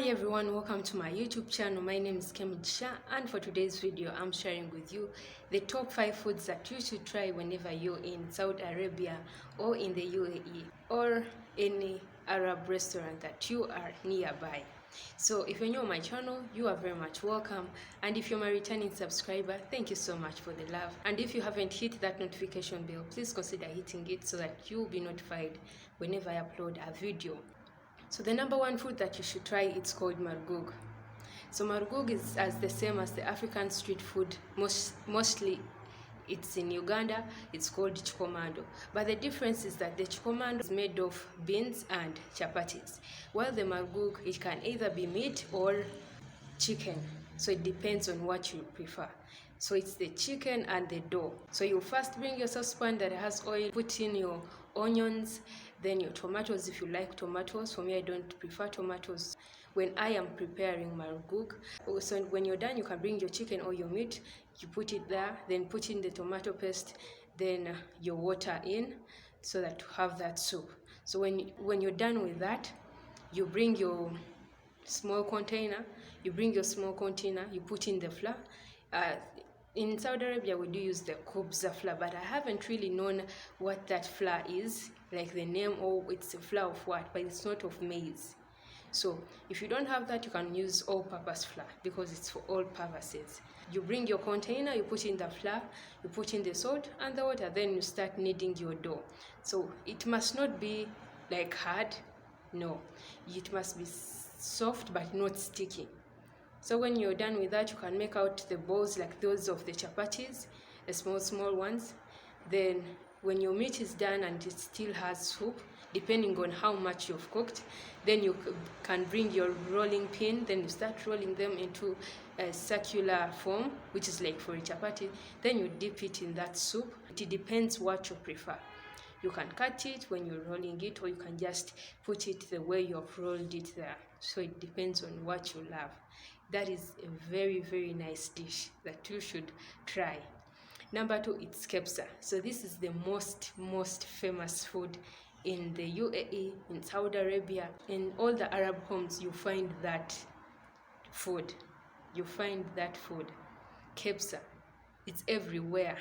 Hi everyone, welcome to my YouTube channel. My name is Kemjisha, and for today's video I'm sharing with you the top 5 foods that you should try whenever you're in Saudi Arabia or in the UAE or any Arab restaurant that you are nearby. So if you're new on my channel, you are very much welcome, and if you're my returning subscriber, thank you so much for the love. And if you haven't hit that notification bell, please consider hitting it so that you'll be notified whenever I upload a video. So the number one food that you should try, it's called margoug. So margoug is as the same as the African street food. Mostly it's in Uganda, it's called chikomando. But the difference is that the chikomando is made of beans and chapatis, while the margoug, it can either be meat or chicken. So it depends on what you prefer. So it's the chicken and the dough. So you first bring your saucepan that has oil, put in your onions, then your tomatoes if you like tomatoes. For me, I don't prefer tomatoes when I am preparing margoug. So when you're done, you can bring your chicken or your meat, you put it there, then put in the tomato paste, then your water in, so that you have that soup. So when you're done with that, you bring your small container, you put in the flour. In Saudi Arabia, we do use the kubza flour, but I haven't really known what that flour is, like the name, or it's a flour of what, but it's not of maize. So if you don't have that, you can use all-purpose flour because it's for all purposes. You bring your container, you put in the flour, you put in the salt and the water, then you start kneading your dough. So it must not be like hard, no, it must be soft but not sticky. So when you're done with that, you can make out the balls like those of the chapatis, the small ones. Then when your meat is done and it still has soup, depending on how much you've cooked, then you can bring your rolling pin, then you start rolling them into a circular form, which is like for a chapati. Then you dip it in that soup. It depends what you prefer. You can cut it when you're rolling it, or you can just put it the way you've rolled it there. So it depends on what you love. That is a very nice dish that you should try. Number 2, it's kebsa. So this is the most famous food in the UAE, in Saudi Arabia. In all the Arab homes, you find that food. Kebsa. It's everywhere.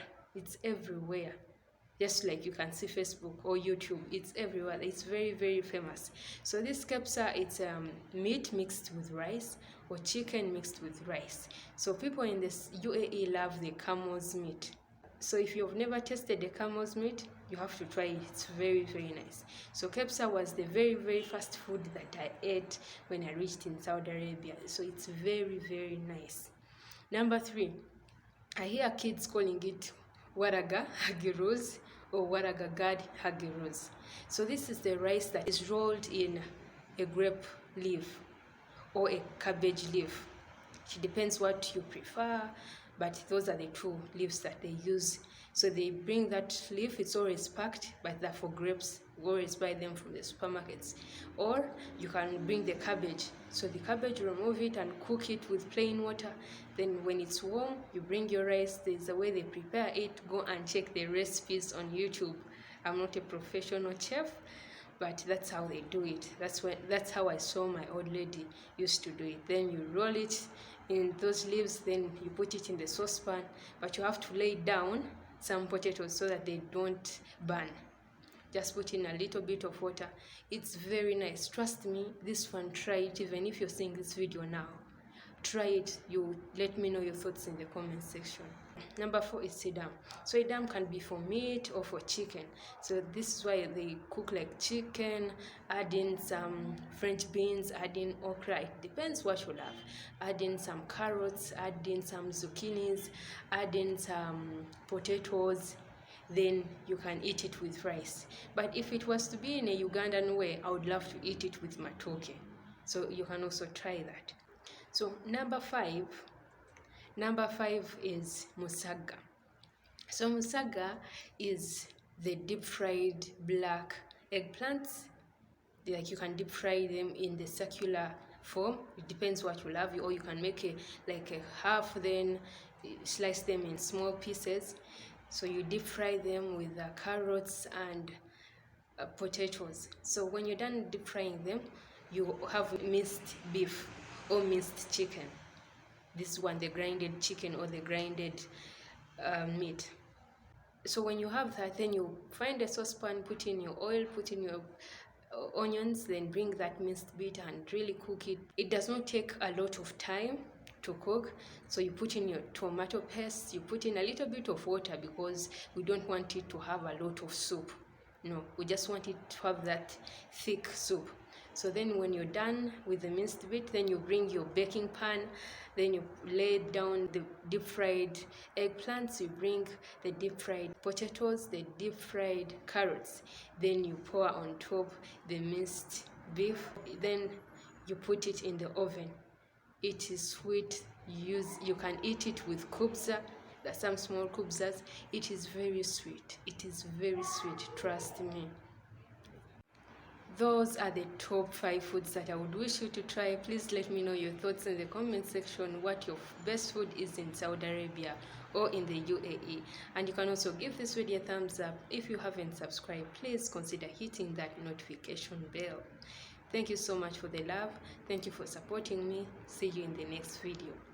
Just like you can see Facebook or YouTube, it's everywhere. It's very famous. So this kebsa, it's meat mixed with rice or chicken mixed with rice. So people in this UAE love the camel's meat. So if you've never tasted the camel's meat, you have to try it. It's very nice. So kebsa was the very first food that I ate when I reached in Saudi Arabia. So it's very nice. Number 3, I hear kids calling it waraga hagiruz or waraga gad hagiruz. So this is the rice that is rolled in a grape leaf or a cabbage leaf. It depends what you prefer, but those are the 2 leaves that they use. So they bring that leaf, it's always packed, but they're for grapes. You always buy them from the supermarkets. Or you can bring the cabbage. So the cabbage, remove it and cook it with plain water. Then when it's warm, you bring your rice. There's a way they prepare it. Go and check the recipes on YouTube. I'm not a professional chef, but that's how they do it. That's how I saw my old lady used to do it. Then you roll it in those leaves, then you put it in the saucepan, but you have to lay down some potatoes so that they don't burn. Just put in a little bit of water. It's very nice. Trust me, this one, try it. Even if you're seeing this video now, try it. You let me know your thoughts in the comment section. Number 4 is edam. So edam can be for meat or for chicken. So this is why they cook like chicken, add in some French beans, add in okra. It depends what you love. Add in some carrots, add in some zucchinis, add in some potatoes. Then you can eat it with rice. But if it was to be in a Ugandan way, I would love to eat it with matoke. So you can also try that. So number 5 is musaga. So musaga is the deep fried black eggplants. Like you can deep fry them in the circular form. It depends what you love, or you can make a half, then slice them in small pieces. So you deep fry them with carrots and potatoes. So when you're done deep frying them, you have minced beef or minced chicken. This one, the grinded chicken or the grinded meat. So when you have that, then you find a saucepan, put in your oil, put in your onions, then bring that minced meat and really cook it. It does not take a lot of time to cook. So you put in your tomato paste, you put in a little bit of water because we don't want it to have a lot of soup. No, we just want it to have that thick soup. So then when you're done with the minced meat, then you bring your baking pan, then you lay down the deep fried eggplants, you bring the deep fried potatoes, the deep fried carrots, then you pour on top the minced beef, then you put it in the oven. It is sweet. You can eat it with kubza. There's some small kubzas. It is very sweet. It is very sweet, trust me. Those are the top 5 foods that I would wish you to try. Please let me know your thoughts in the comment section, what your best food is in Saudi Arabia or in the UAE. And you can also give this video a thumbs up. If you haven't subscribed, please consider hitting that notification bell. Thank you so much for the love. Thank you for supporting me. See you in the next video.